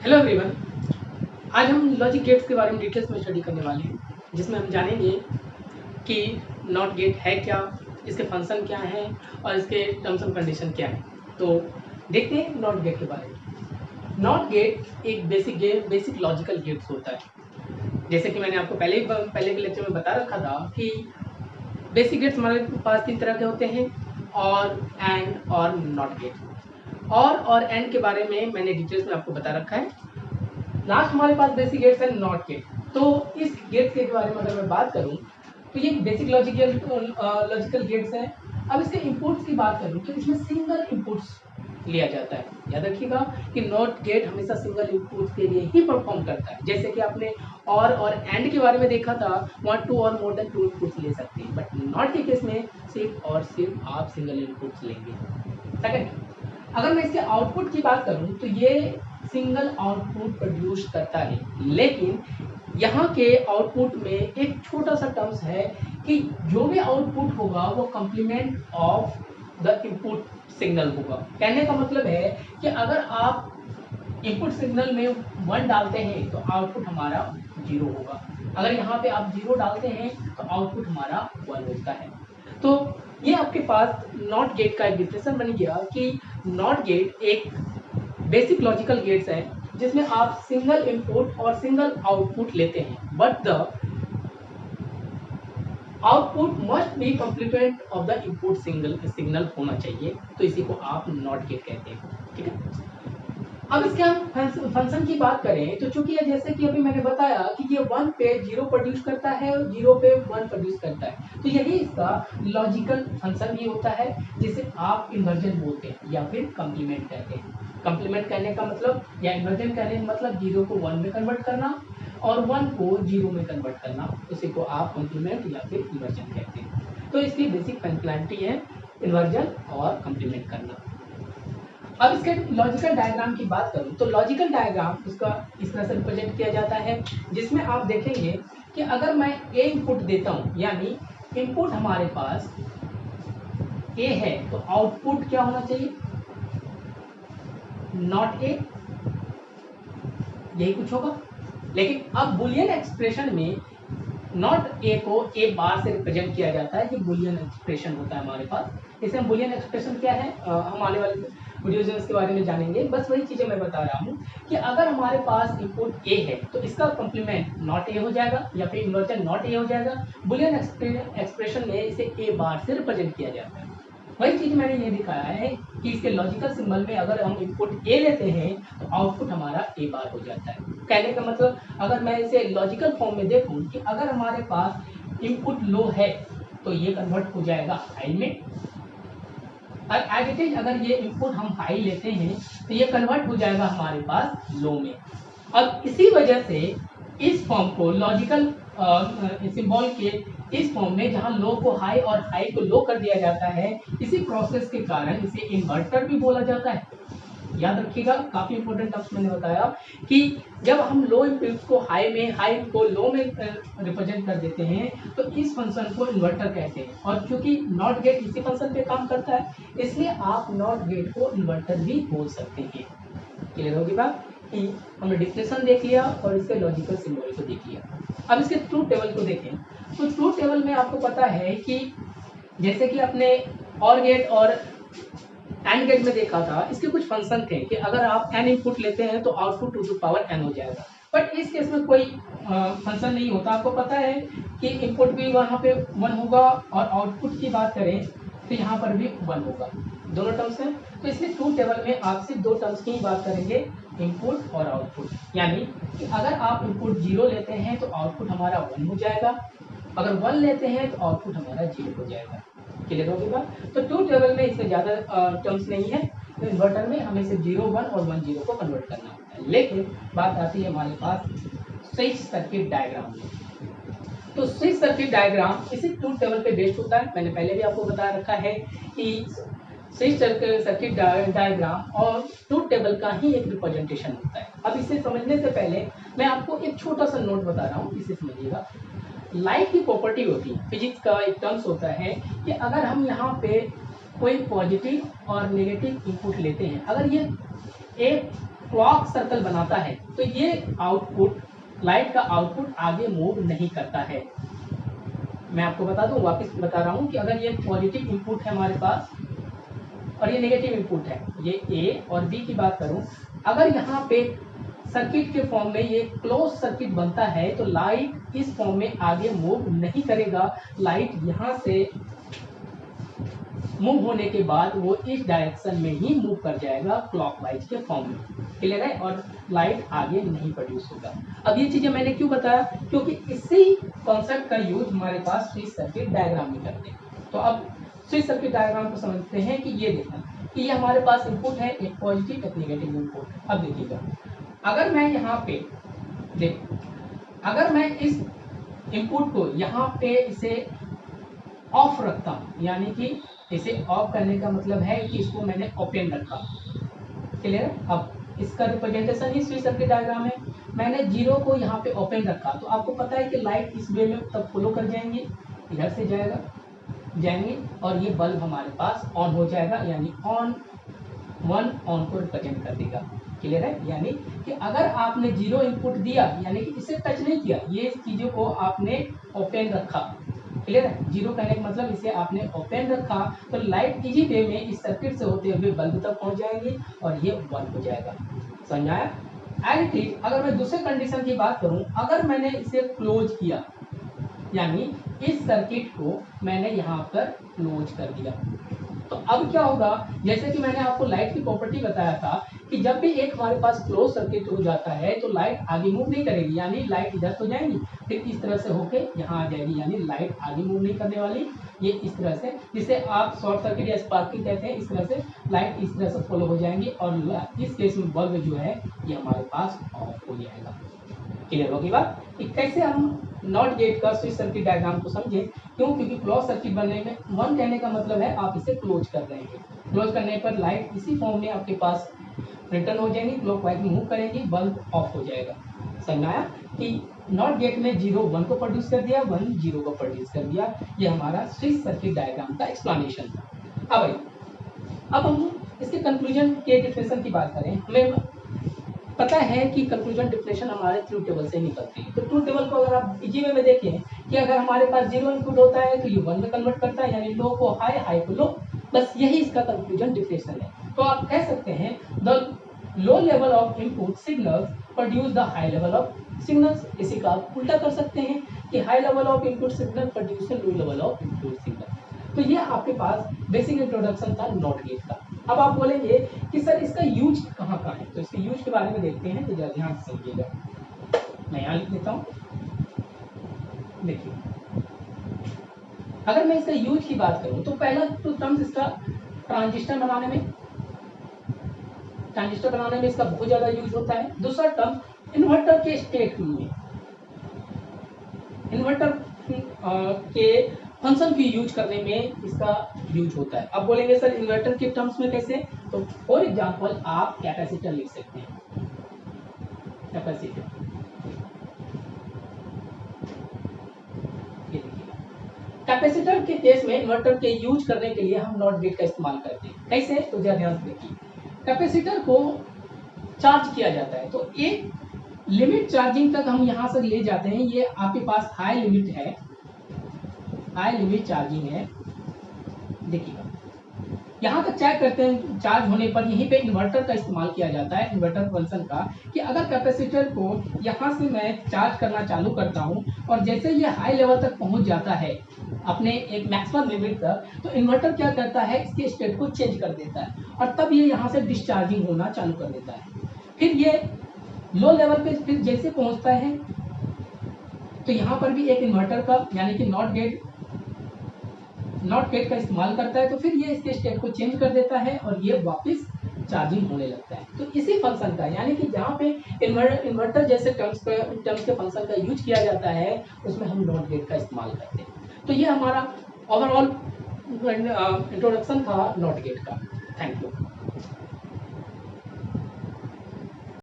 Hello everyone. आज हम logic gates के बारे में डिटेल्स में स्टडी करने वाले हैं, जिसमें हम जानेंगे कि नॉट गेट है क्या, इसके फंक्शन क्या हैं और इसके टर्म्स एंड कंडीशन क्या हैं। तो देखते हैं नॉट गेट के बारे में। नॉट गेट एक बेसिक लॉजिकल गेट्स होता है। जैसे कि मैंने आपको पहले के लेक्चर में बता रखा था कि बेसिक गेट्स हमारे पास 3 तरह के होते हैं, और एंड और नॉट गेट। और एंड के बारे में मैंने डिटेल्स में आपको बता रखा है। लास्ट हमारे पास बेसिक गेट्स है नॉट गेट। तो इस गेट्स के बारे में अगर मैं बात करूं तो ये बेसिक लॉजिकल गेट्स हैं। अब इसके इनपुट्स की बात करूं तो इसमें सिंगल इनपुट्स लिया जाता है। याद रखिएगा कि नॉट गेट हमेशा सिंगल इनपुट्स के लिए ही परफॉर्म करता है। जैसे कि आपने और एंड के बारे में देखा था, वहाँ 2 और मोर देन 2 इनपुट्स ले सकते हैं, बट नॉट के केस में सिर्फ और सिर्फ आप सिंगल इनपुट्स लेंगे। सेकंड, अगर मैं इसके आउटपुट की बात करूं तो ये सिंगल आउटपुट प्रोड्यूस करता है, लेकिन यहाँ के आउटपुट में एक छोटा सा टर्म्स है कि जो भी आउटपुट होगा वो complement of the input signal होगा। कहने का मतलब है कि अगर आप इनपुट सिग्नल में 1 डालते हैं तो आउटपुट हमारा 0 होगा। अगर यहाँ पे आप 0 डालते हैं तो आउटपुट हमारा 1 होता है। तो ये आपके पास नॉट गेट का एक डिफिनेशन बन गया कि नॉट गेट एक बेसिक लॉजिकल गेट्स है जिसमें आप सिंगल इनपुट और सिंगल आउटपुट लेते हैं, but the output must be complement of the input signal होना चाहिए। तो इसी को आप नॉट गेट कहते हैं। ठीक है। अब इसके हम फंक्शन की बात करें तो चूंकि जैसे कि अभी मैंने बताया कि ये 1 पे 0 प्रोड्यूस करता है और 0 पे 1 प्रोड्यूस करता है, तो यही इसका लॉजिकल फंक्शन भी होता है, जिसे आप इन्वर्जन बोलते हैं या फिर कंप्लीमेंट कहते हैं। कंप्लीमेंट कहने का मतलब या इन्वर्जन कहने का मतलब 0 को 1 में कन्वर्ट करना और 1 को 0 में कन्वर्ट करना, उसी को आप कंप्लीमेंट या फिर इन्वर्जन कहते हैं। तो इसकी बेसिक फंक्शनैलिटी है इन्वर्जन और कंप्लीमेंट करना। अब इसके लॉजिकल डायग्राम की बात करूं तो लॉजिकल डायग्राम इसका इस तरह से रिप्रेजेंट किया जाता है, जिसमें आप देखेंगे कि अगर मैं ए इनपुट देता हूं, यानी इनपुट हमारे पास ए है, तो आउटपुट क्या होना चाहिए? नॉट ए, यही कुछ होगा। लेकिन अब बुलियन एक्सप्रेशन में नॉट ए को ए बार से रिप्रेजेंट किया जाता है। ये बुलियन एक्सप्रेशन होता है हमारे पास। इसे हम बुलियन एक्सप्रेशन क्या है हम आने वाले वीडियोज में इसके बारे में जानेंगे। बस वही चीजें मैं बता रहा हूँ कि अगर हमारे पास इनपुट ए है तो इसका कंप्लीमेंट नॉट ए हो जाएगा या फिर इन्वर्जन नॉट ए हो जाएगा। बुलियन एक्सप्रेशन में इसे ए बार से रिप्रेजेंट किया जाता है। वही चीज मैंने ये दिखाया है कि इसके लॉजिकल सिंबल में अगर हम इनपुट ए लेते हैं तो आउटपुट हमारा ए बार हो जाता है। कहने का मतलब अगर मैं इसे लॉजिकल फॉर्म में देखूं कि अगर हमारे पास इनपुट लो है तो ये कन्वर्ट हो जाएगा हाई में, और एज इट इज अगर ये इनपुट हम हाई लेते हैं तो ये कन्वर्ट हो जाएगा हमारे पास लो में। अब इसी वजह से इस फॉर्म को लॉजिकल सिंबल के इस फॉर्म में जहां लो को हाई और हाई को लो कर दिया जाता है, इसी प्रोसेस के कारण इसे इन्वर्टर भी बोला जाता है। याद रखिएगा, काफी इंपॉर्टेंट टर्म्स मैंने बताया कि जब हम लो इनपुट्स को हाई में, हाई को लो में रिप्रेजेंट कर देते हैं तो इस फंक्शन को इन्वर्टर कहते हैं। और क्योंकि नॉट गेट इसी फंक्शन पे काम करता है, इसलिए आप नॉट गेट को इन्वर्टर भी बोल सकते हैं। क्लियर होगी बात कि हमने डिफिनेशन देख लिया और इसके लॉजिकल सिंबल को देख लिया। अब इसके ट्रूथ टेबल को देखें तो ट्रूथ टेबल में आपको पता है कि जैसे कि अपने और गेट और एंड गेट में देखा था, इसके कुछ फंक्शन थे कि अगर आप n इनपुट लेते हैं तो आउटपुट 2 टू पावर n हो जाएगा। बट इस केस में कोई फंक्शन नहीं होता। आपको पता है कि इनपुट भी वहाँ पे 1 होगा और आउटपुट की बात करें तो यहाँ पर भी 1 होगा, दोनों टर्म्स हैं। तो इसलिए ट्रूथ टेबल में आप सिर्फ 2 टर्म्स की ही बात करेंगे, इनपुट और आउटपुट। यानी कि अगर आप इनपुट 0 लेते हैं तो आउटपुट हमारा 1 हो जाएगा, अगर 1 लेते हैं तो आउटपुट हमारा 0 हो जाएगा। क्लियर होगी बात? तो ट्रूथ टेबल में इसमें ज़्यादा टर्म्स नहीं है। तो इन्वर्टर में हमें सिर्फ 0 1 और 1 0 को कन्वर्ट करना होता है। लेकिन बात आती है हमारे पास स्विच सर्किट डायग्राम में। तो स्विच सर्किट डायग्राम इसी ट्रूथ टेबल पे बेस्ड होता है। मैंने पहले भी आपको बता रखा है कि स्विच सर्किट डायग्राम और ट्रूथ टेबल का ही एक रिप्रेजेंटेशन होता है। अब इसे समझने से पहले मैं आपको एक छोटा सा नोट बता रहा हूँ, इसे समझिएगा। लाइट की प्रॉपर्टी होती है, फिजिक्स का एक टर्म्स होता है कि अगर हम यहाँ पे कोई पॉजिटिव और नेगेटिव इनपुट लेते हैं, अगर ये एक क्लॉक सर्कल बनाता है तो ये आउटपुट, लाइट का आउटपुट आगे मूव नहीं करता है। मैं आपको बता दूं, वापस बता रहा हूं कि अगर ये पॉजिटिव इनपुट है हमारे पास और ये नेगेटिव इनपुट है, ये ए और बी की बात करूं, अगर यहाँ पे सर्किट के फॉर्म में ये क्लोज सर्किट बनता है तो लाइट इस फॉर्म में आगे मूव नहीं करेगा। लाइट यहाँ से मूव होने के बाद वो इस डायरेक्शन में ही मूव कर जाएगा क्लॉकवाइज के फॉर्म में। क्लियर है? और लाइट आगे नहीं प्रोड्यूस होगा। अब ये चीजें मैंने क्यों बताया, क्योंकि इसी कॉन्सेप्ट का यूज हमारे पास स्विच सर्किट डायग्राम में करते हैं। तो अब स्विच सर्किट डायग्राम को समझते हैं कि ये देखना कि ये हमारे पास इनपुट है, एक पॉजिटिव एक नेगेटिव इनपुट। अब देखिएगा, अगर मैं यहाँ पे अगर मैं इस इनपुट को यहाँ पे इसे ऑफ रखता हूँ, यानी कि इसे ऑफ करने का मतलब है कि इसको मैंने ओपन रखा। क्लियर है? अब इसका रिप्रेजेंटेशन ही स्विच सर्किट डायग्राम है। मैंने जीरो को यहाँ पे ओपन रखा तो आपको पता है कि लाइट इस वे में तब फॉलो कर जाएंगे, इधर से जाएंगे और ये बल्ब हमारे पास ऑन हो जाएगा, यानी ऑन को रिप्रेजेंट कर देगा। क्लियर है? यानी कि अगर आपने जीरो इनपुट दिया, यानी कि इसे टच नहीं किया, ये चीजों को आपने ओपन रखा। क्लियर है? जीरो कहने का मतलब इसे आपने ओपन रखा तो लाइट इजी वे में इस सर्किट से होते हुए बल्ब तक पहुंच जाएंगी और ये बंद हो जाएगा। समझ आया? एंड ठीक अगर मैं दूसरे कंडीशन की बात करूं, अगर मैंने इसे क्लोज किया, यानी इस सर्किट को मैंने यहाँ पर क्लोज कर दिया, तो अब क्या होगा, जैसे कि मैंने आपको लाइट की प्रॉपर्टी बताया था कि जब भी एक हमारे पास क्लोज सर्किट हो जाता है तो लाइट आगे मूव नहीं करेगी, यानी लाइट इधर तो जाएंगी, फिर इस तरह से होके यहाँ आ जाएगी, यानी लाइट आगे मूव नहीं करने वाली। ये इस तरह से, जिसे आप शॉर्ट सर्किट या स्पार्किंग कहते हैं, इस तरह से लाइट इस तरह से फॉलो हो जाएंगी और इस केस में बल्ब जो है ये हमारे पास ऑफ हो जाएगा। क्लियर होगी बात कि कैसे हम नॉट गेट का स्विच सर्किट डायग्राम को समझे। क्यों? क्योंकि क्लोज सर्किट बनने में वन कहने का मतलब है आप इसे क्लोज कर रहे हैं। क्लोज करने पर लाइट इसी फॉर्म में आपके पास रिटर्न हो जाएंगी, क्लॉकवाइज मूव करेंगी, बल्ब ऑफ हो जाएगा। समझ आया कि नॉट गेट में 0 1 को प्रोड्यूस कर दिया, 1 0 को प्रोड्यूस कर दिया। ये हमारा स्विच सर्किट डायग्राम का एक्सप्लेनेशन था। अब हम इसके कंक्लूजन के डिफिनेशन की बात करें। हमें पता है कि कंक्लूजन डिफिनेशन हमारे ट्रूथ टेबल से निकलती है। तो ट्रूथ टेबल को अगर आप इजी वे में देखें कि अगर हमारे पास 0 इनपुट होता है तो ये 1 में कन्वर्ट करता है, यानी लो को हाई, हाई को लो। बस यही इसका कंक्लूजन डिफिनेशन है। तो आप कह सकते हैं the low level of input signals produce the high level of signals. इसी का आप उल्टा कर सकते हैं कि high level of input signal produce low level of input signal. तो ये आपके पास बेसिक इंट्रोडक्शन था नॉट गेट का। अब आप बोलेंगे कि सर इसका यूज कहाँ का है, तो इसके यूज के बारे में देखते हैं, तो जरा ध्यान से समझिएगा। मैं यहाँ लिख देता हूँ। देखिए, अगर मैं इसका यूज की बात करूँ तो पहला तो टर्म्स इसका ट्रांजिस्टर बनाने में इसका बहुत ज्यादा यूज होता है। दूसरा टर्म इन्वर्टर के स्टेट में, इन्वर्टर के फंक्शन की यूज करने में इसका यूज होता है। अब बोलेंगे सर इन्वर्टर के टर्म्स में कैसे, तो फॉर एग्जांपल आप कैपेसिटर लिख सकते हैं। कैपेसिटर के केस में इन्वर्टर के यूज करने के लिए हम नॉट गेट का इस्तेमाल करते हैं। कैसे, तो जरा ध्यान से देखिए। कैपेसिटर को चार्ज किया जाता है तो एक लिमिट चार्जिंग तक हम यहाँ से ले जाते हैं। ये आपके पास हाई लिमिट है, हाई लिमिट चार्जिंग है। देखिएगा, यहाँ तक चेक करते हैं चार्ज होने पर यहीं पे इन्वर्टर का इस्तेमाल किया जाता है, इन्वर्टर फंक्शन का, कि अगर कैपेसिटर को यहाँ से मैं चार्ज करना चालू करता हूँ और जैसे ये हाई लेवल तक पहुँच जाता है अपने एक मैक्सिमम लिमिट तक, तो इन्वर्टर क्या करता है, इसके स्टेट को चेंज कर देता है और तब ये यहाँ से डिस्चार्जिंग होना चालू कर देता है। फिर ये लो लेवल पे फिर जैसे पहुँचता है तो यहाँ पर भी एक इन्वर्टर का यानी कि नॉट गेट का इस्तेमाल करता है, तो फिर ये इसके स्टेट को चेंज कर देता है और ये वापस चार्जिंग होने लगता है। तो इसी फंक्शन का, यानी कि जहाँ पे इन्वर्टर जैसे टर्म्स के फंक्शन का यूज किया जाता है उसमें हम नॉट गेट का इस्तेमाल करते हैं। तो ये हमारा ओवरऑल इंट्रोडक्शन था नॉट गेट का। Thank you.